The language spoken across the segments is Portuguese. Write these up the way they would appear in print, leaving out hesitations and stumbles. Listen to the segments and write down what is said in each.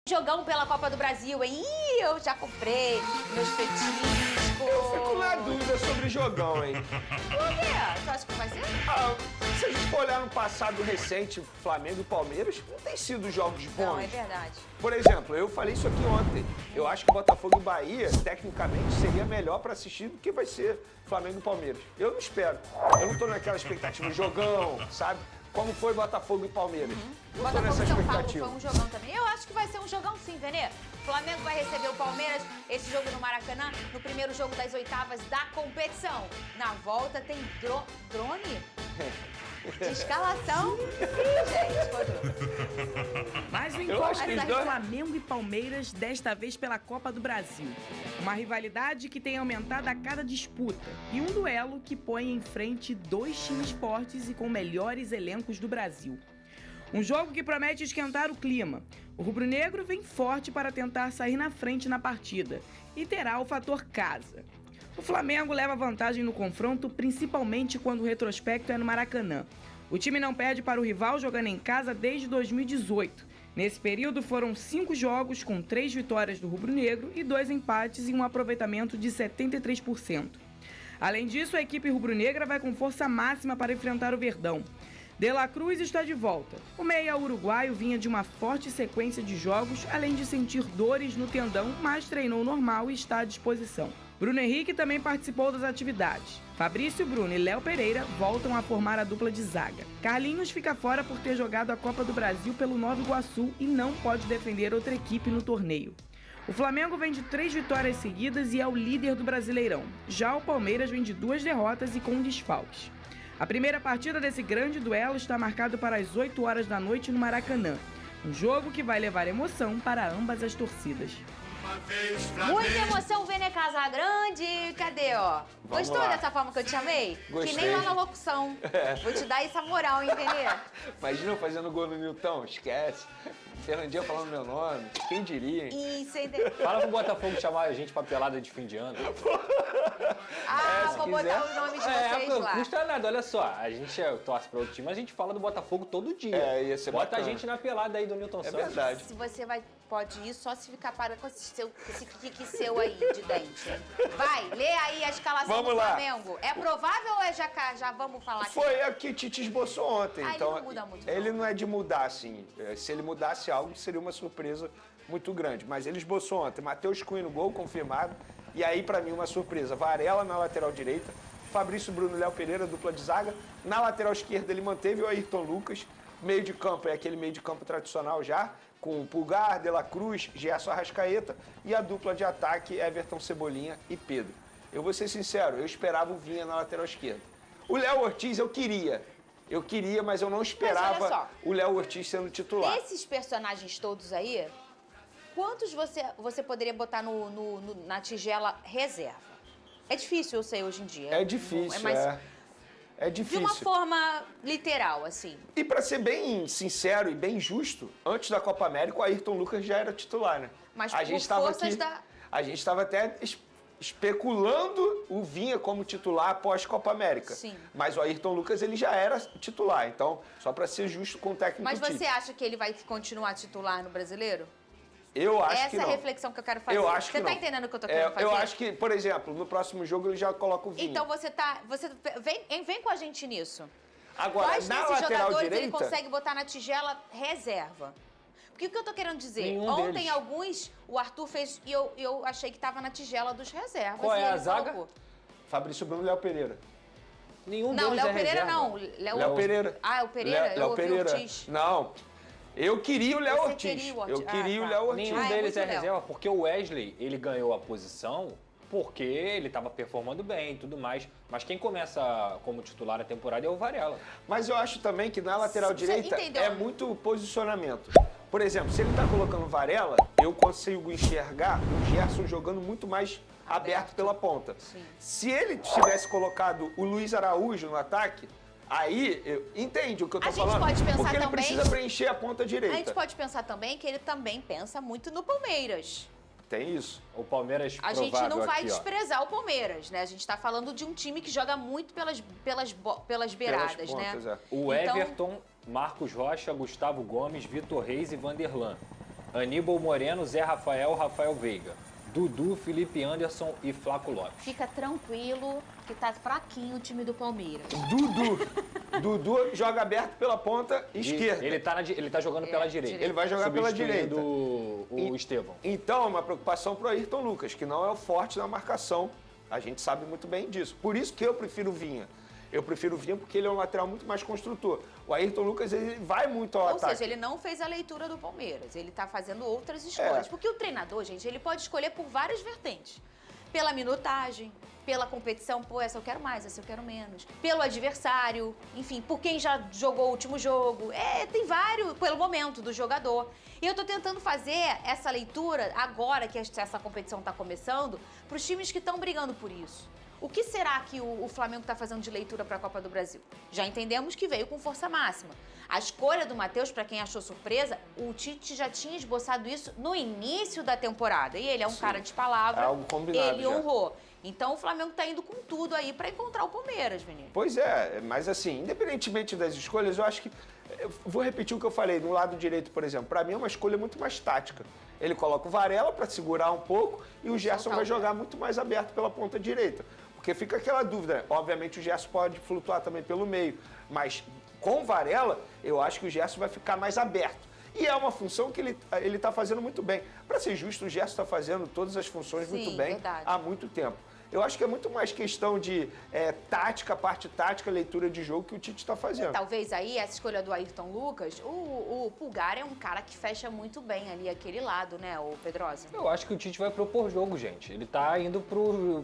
Jogão pela Copa do Brasil, hein? Ih, eu já comprei meus petiscos. Eu fico na dúvida sobre jogão, hein? Por quê? Você acha que vai ser? Se a gente for olhar no passado recente, Flamengo e Palmeiras, não tem sido jogos bons. Não, é verdade. Por exemplo, eu falei isso aqui ontem. Eu acho que Botafogo e Bahia, tecnicamente, seria melhor para assistir do que vai ser Flamengo e Palmeiras. Eu não espero. Eu não tô naquela expectativa, jogão, sabe? Como foi Botafogo e Palmeiras. Não tô nessa Botafogo e São Paulo expectativa. foi um jogão também. Eu acho que vai ser um jogão sim, Venê. O Flamengo vai receber o Palmeiras, esse jogo no Maracanã, no primeiro jogo das oitavas da competição. Na volta tem drone de escalação. Ih, gente, quando... Mais um Eu acho encontro que entre os dois- Flamengo e Palmeiras, desta vez pela Copa do Brasil. Uma rivalidade que tem aumentado a cada disputa e um duelo que põe em frente dois times fortes e com melhores elencos do Brasil. Um jogo que promete esquentar o clima. O rubro-negro vem forte para tentar sair na frente na partida e terá o fator casa. O Flamengo leva vantagem no confronto, principalmente quando o retrospecto é no Maracanã. O time não perde para o rival jogando em casa desde 2018. Nesse período foram 5 jogos com 3 vitórias do rubro-negro e 2 empates e um aproveitamento de 73%. Além disso, a equipe rubro-negra vai com força máxima para enfrentar o Verdão. De La Cruz está de volta. O meia uruguaio vinha de uma forte sequência de jogos, além de sentir dores no tendão, mas treinou normal e está à disposição. Bruno Henrique também participou das atividades. Fabrício Bruno e Léo Pereira voltam a formar a dupla de zaga. Carlinhos fica fora por ter jogado a Copa do Brasil pelo Nova Iguaçu e não pode defender outra equipe no torneio. O Flamengo vem de 3 vitórias seguidas e é o líder do Brasileirão. Já o Palmeiras vem de 2 derrotas e com desfalques. A primeira partida desse grande duelo está marcado para as 8 horas da noite no Maracanã. Um jogo que vai levar emoção para ambas as torcidas. Muita emoção, Venê Casagrande. Cadê, ó? Vamos Gostou lá. dessa forma que eu te chamei? Gostei. Que nem lá na locução. Vou te dar essa moral, hein, Venê? Imagina eu fazendo gol no Nilton, esquece. Fernandinha falando meu nome, quem diria, hein? Isso, entendeu? Fala pro Botafogo chamar a gente pra pelada de fim de ano. Ah, se vou botar quiser. os nomes de vocês Não lá. custa nada, olha só. A gente torce pra outro time, mas a gente fala do Botafogo todo dia. Ia ser Bota bacana. a gente na pelada aí do Newton É Santos. verdade. Se você pode ir só se ficar parado com esse pique seu aí de dente. Vai, lê aí a escalação Vamos do lá. Flamengo. É provável ou é já vamos falar aqui? Foi a que Tite esboçou ontem. Ah, ele então, não muda muito, ele não é de mudar, assim. Se ele mudasse algo, seria uma surpresa muito grande. Mas ele esboçou ontem. Matheus Cunha no gol, confirmado. E aí, pra mim, uma surpresa. Varela na lateral direita. Fabrício Bruno e Léo Pereira, dupla de zaga. Na lateral esquerda, ele manteve o Ayrton Lucas. Meio de campo é aquele meio de campo tradicional já, com Pulgar, De La Cruz, Gerson Arrascaeta. E a dupla de ataque, Everton Cebolinha e Pedro. Eu vou ser sincero, eu esperava o Vinha na lateral esquerda. O Léo Ortiz eu queria, mas eu não olha esperava só. o Léo Ortiz sendo titular. Desses personagens todos aí, quantos você poderia botar na tigela reserva? É difícil, eu sei, hoje em dia. É difícil, mas é de difícil. uma forma literal, assim. E pra ser bem sincero e bem justo, antes da Copa América, o Ayrton Lucas já era titular, né? Mas a por gente tava forças aqui, da- a gente estava até especulando o Vinha como titular após Copa América. Sim. Mas o Ayrton Lucas ele já era titular, então só pra ser justo com o técnico Mas Tite. você acha que ele vai continuar titular no Brasileiro? Eu acho Essa que é a não. reflexão que eu quero fazer. Eu acho Você que tá não. entendendo o que eu tô querendo fazer? Eu acho que, por exemplo, no próximo jogo ele já coloca o Vinha. Então você vem com a gente nisso. Agora, Quais na desses lateral jogadores ele direita, consegue botar na tigela reserva? Porque o que eu tô querendo dizer? Nenhum Ontem deles. alguns o Arthur fez e eu achei que tava na tigela dos reservas. Qual e é a ele zaga? colocou. Fábrício Bruno e Léo Pereira. Nenhum Não, deles Léo é Pereira reserva. não. Léo Pereira. Ah, é o Pereira? Eu Léo ouvi Pereira. o Ortiz. Não. Eu queria o Léo Você Ortiz. queria o Ortiz. Eu queria Ah, o tá. Léo Ortiz. Nenhum Ah, é deles muito é Léo. reserva, porque o Wesley, ele ganhou a posição porque ele estava performando bem e tudo mais. Mas quem começa como titular a temporada é o Varela. Mas eu acho também que na lateral Você direita entendeu? é muito posicionamento. Por exemplo, se ele tá colocando Varela, eu consigo enxergar o Gerson jogando muito mais aberto pela ponta. Sim. Se ele tivesse colocado o Luiz Araújo no ataque, aí, entende o que eu tô A gente falando? pode pensar Porque ele também- precisa preencher a ponta A gente direita. pode pensar também que ele também pensa muito no Palmeiras. Tem isso. O Palmeiras A gente provável não vai aqui, ó. desprezar o Palmeiras, né? A gente tá falando de um time que joga muito pelas beiradas, pontas, né? é. O Então- Everton, Marcos Rocha, Gustavo Gomes, Vitor Reis e Vanderlan. Aníbal Moreno, Zé Rafael, Rafael Veiga. Dudu, Felipe Anderson e Flaco Lopes. Fica tranquilo que tá fraquinho o time do Palmeiras. Dudu joga aberto pela ponta esquerda. Ele tá jogando pela direita. Ele vai jogar pela direita. O Estevão. Então, é uma preocupação pro Ayrton Lucas, que não é o forte na marcação. A gente sabe muito bem disso. Por isso que eu prefiro o Vinha. Eu prefiro o Vinha porque ele é um lateral muito mais construtor. O Ayrton Lucas, ele vai muito ao ataque. Ou seja, ele não fez a leitura do Palmeiras. Ele tá fazendo outras escolhas. Porque o treinador, gente, ele pode escolher por várias vertentes. Pela minutagem, pela competição, pô, essa eu quero mais, essa eu quero menos. Pelo adversário, enfim, por quem já jogou o último jogo. Tem vários, pelo momento do jogador. E eu tô tentando fazer essa leitura, agora que essa competição tá começando, pros times que estão brigando por isso. O que será que o Flamengo está fazendo de leitura para a Copa do Brasil? Já entendemos que veio com força máxima. A escolha do Matheus, para quem achou surpresa, o Tite já tinha esboçado isso no início da temporada. E ele é um cara de palavra, algo combinado ele já. honrou. Então o Flamengo está indo com tudo aí para encontrar o Palmeiras, menino. Pois é, mas assim, independentemente das escolhas, eu acho que... Eu vou repetir o que eu falei, no lado direito, por exemplo. Para mim é uma escolha muito mais tática. Ele coloca o Varela para segurar um pouco e o Gerson vai jogar muito mais aberto pela ponta direita. Porque fica aquela dúvida, né? Obviamente o Gerson pode flutuar também pelo meio, mas com o Varela, eu acho que o Gerson vai ficar mais aberto. E é uma função que ele está fazendo muito bem. Para ser justo, o Gerson está fazendo todas as funções muito bem há muito tempo. Eu acho que é muito mais questão de tática, parte tática, leitura de jogo que o Tite está fazendo. Talvez aí, essa escolha do Ayrton Lucas, o Pulgar é um cara que fecha muito bem ali aquele lado, né, o Pedrosa? Eu acho que o Tite vai propor jogo, gente. Ele tá indo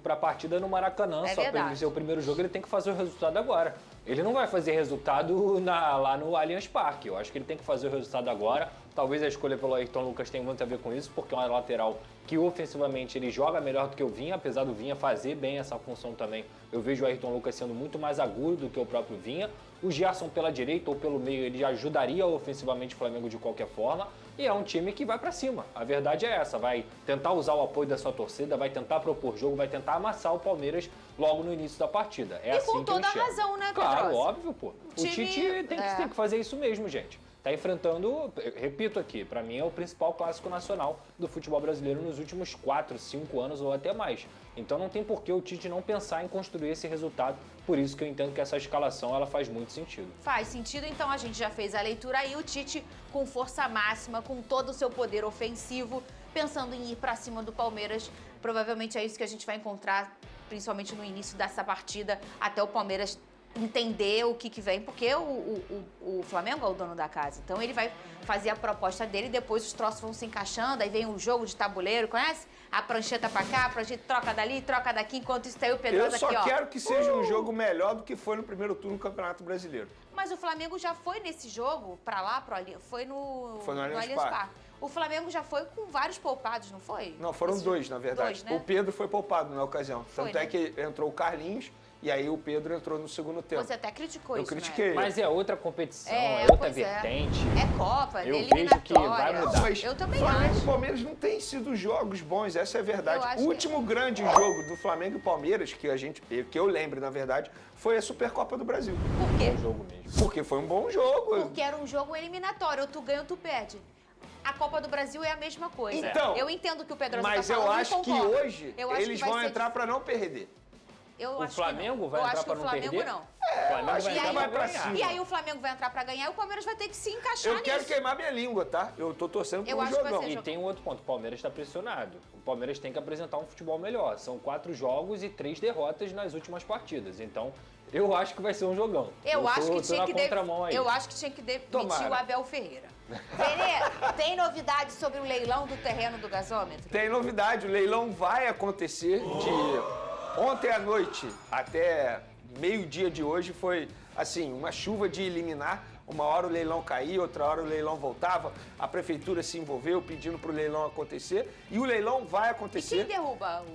pra partida no Maracanã, só para ele ser o primeiro jogo, ele tem que fazer o resultado agora. Ele não vai fazer resultado lá no Allianz Parque. Eu acho que ele tem que fazer o resultado agora. Talvez a escolha pelo Ayrton Lucas tenha muito a ver com isso, porque é uma lateral que ofensivamente ele joga melhor do que o Vinha, apesar do Vinha fazer bem essa função também. Eu vejo o Ayrton Lucas sendo muito mais agudo do que o próprio Vinha. O Gerson pela direita ou pelo meio, ele ajudaria ofensivamente o Flamengo de qualquer forma. E é um time que vai pra cima. A verdade é essa, vai tentar usar o apoio da sua torcida, vai tentar propor jogo, vai tentar amassar o Palmeiras logo no início da partida. É e assim com toda a razão, né, Pedrosa? Claro, óbvio, pô. O Tite tem que fazer isso mesmo, gente. Tá enfrentando, repito aqui, para mim é o principal clássico nacional do futebol brasileiro nos últimos 4, 5 anos ou até mais. Então não tem por que o Tite não pensar em construir esse resultado. Por isso que eu entendo que essa escalação ela faz muito sentido. Faz sentido, então a gente já fez a leitura aí, o Tite com força máxima, com todo o seu poder ofensivo, pensando em ir para cima do Palmeiras. Provavelmente é isso que a gente vai encontrar, principalmente no início dessa partida, até o Palmeiras entender o que vem, porque o Flamengo é o dono da casa. Então ele vai fazer a proposta dele, depois os troços vão se encaixando, aí vem um jogo de tabuleiro, conhece? A prancheta pra cá, a prancheta troca dali, troca daqui, enquanto isso tá aí o Pedrosa aqui, ó. Eu só quero que seja um jogo melhor do que foi no primeiro turno do Campeonato Brasileiro. Mas o Flamengo já foi nesse jogo, pra lá, foi no Allianz Parque. O Flamengo já foi com vários poupados, não foi? Não, foram dois, na verdade. Né? O Pedro foi poupado na ocasião. Tanto né? é que entrou o Carlinhos, e aí o Pedro entrou no segundo tempo. Você até criticou isso, Eu critiquei. Mas é outra competição, é outra vertente. É Copa, eu vejo que vai mudar. Mas eu também Flamengo acho. e Palmeiras não têm sido jogos bons, essa é a verdade. O último grande É. jogo do Flamengo e Palmeiras, que eu lembro, na verdade, foi a Supercopa do Brasil. Por quê? É um jogo mesmo. Porque foi um bom jogo. Porque era um jogo eliminatório, ou tu ganha ou tu perde. A Copa do Brasil é a mesma coisa. Então, eu entendo que o Pedro mas tá falando, eu acho que hoje eles vão entrar para não perder. O Flamengo vai entrar para não perder? Não. O Flamengo vai entrar pra cima. E aí o Flamengo vai entrar para ganhar e o Palmeiras vai ter que se encaixar Eu quero queimar minha língua, tá? Eu tô torcendo por um jogão. E tem um outro ponto, o Palmeiras está pressionado. O Palmeiras tem que apresentar um futebol melhor. São 4 jogos e 3 derrotas nas últimas partidas. Então, eu acho que vai ser um jogão. Eu acho que tinha que demitir o Abel Ferreira. Ferreira, tem novidade sobre o leilão do terreno do gasômetro? Tem novidade, o leilão vai acontecer de ontem à noite até meio-dia de hoje. Foi, assim, uma chuva de eliminar. Uma hora o leilão caía, outra hora o leilão voltava. A prefeitura se envolveu pedindo para o leilão acontecer. E o leilão vai acontecer. E quem derruba?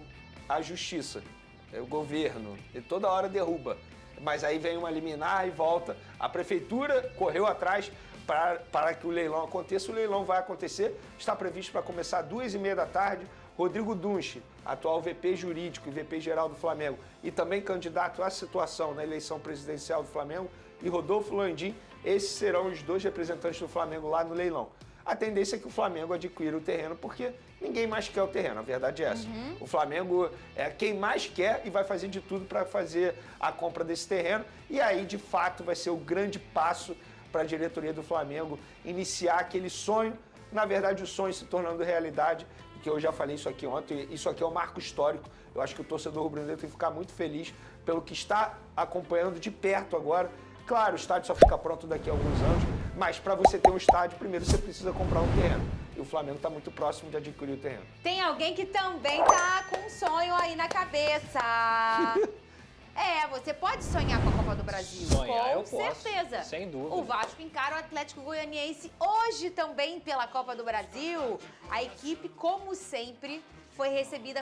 A justiça, o governo. Ele toda hora derruba. Mas aí vem uma liminar e volta. A prefeitura correu atrás para que o leilão aconteça. O leilão vai acontecer. Está previsto para começar às 2h30 da tarde. Rodrigo Dunche, atual VP jurídico e VP geral do Flamengo, e também candidato à situação na eleição presidencial do Flamengo, e Rodolfo Landim, esses serão os 2 representantes do Flamengo lá no leilão. a tendência é que o Flamengo adquira o terreno, porque ninguém mais quer o terreno, a verdade é essa. O Flamengo é quem mais quer e vai fazer de tudo para fazer a compra desse terreno, e aí, de fato, vai ser o grande passo para a diretoria do Flamengo iniciar aquele sonho, na verdade o sonho se tornando realidade, que eu já falei isso aqui ontem, isso aqui é um marco histórico. Eu acho que o torcedor rubro-negro tem que ficar muito feliz pelo que está acompanhando de perto agora. Claro, o estádio só fica pronto daqui a alguns anos, mas para você ter um estádio, primeiro você precisa comprar um terreno. E o Flamengo está muito próximo de adquirir o terreno. Tem alguém que também tá com um sonho aí na cabeça. Você pode sonhar com a Copa do Brasil. Sonhar eu com posso, certeza. sem dúvida. O Vasco encara o Atlético Goianiense hoje também pela Copa do Brasil. A equipe, como sempre, foi recebida